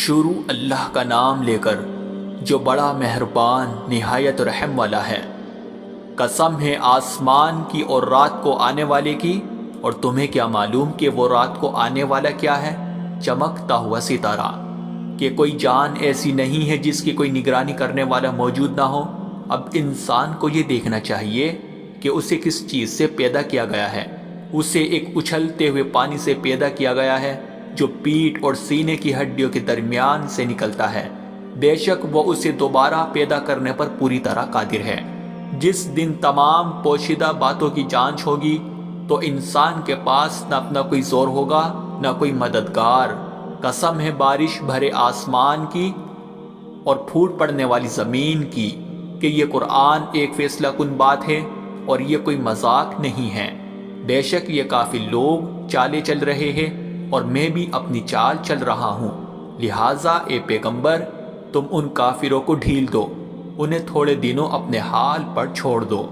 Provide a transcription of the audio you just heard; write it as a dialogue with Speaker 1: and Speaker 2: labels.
Speaker 1: شروع اللہ کا نام لے کر جو بڑا مہربان نہایت رحم والا ہے۔ قسم ہے آسمان کی اور رات کو آنے والے کی، اور تمہیں کیا معلوم کہ وہ رات کو آنے والا کیا ہے؟ چمکتا ہوا ستارہ۔ کہ کوئی جان ایسی نہیں ہے جس کی کوئی نگرانی کرنے والا موجود نہ ہو۔ اب انسان کو یہ دیکھنا چاہیے کہ اسے کس چیز سے پیدا کیا گیا ہے۔ اسے ایک اچھلتے ہوئے پانی سے پیدا کیا گیا ہے جو پیٹھ اور سینے کی ہڈیوں کے درمیان سے نکلتا ہے۔ بے شک وہ اسے دوبارہ پیدا کرنے پر پوری طرح قادر ہے۔ جس دن تمام پوشیدہ باتوں کی جانچ ہوگی تو انسان کے پاس نہ اپنا کوئی زور ہوگا نہ کوئی مددگار۔ قسم ہے بارش بھرے آسمان کی اور پھوٹ پڑنے والی زمین کی کہ یہ قرآن ایک فیصلہ کن بات ہے اور یہ کوئی مذاق نہیں ہے۔ بے شک یہ کافی لوگ چالیں چل رہے ہیں اور میں بھی اپنی چال چل رہا ہوں، لہٰذا اے پیغمبر تم ان کافروں کو ڈھیل دو، انہیں تھوڑے دنوں اپنے حال پر چھوڑ دو۔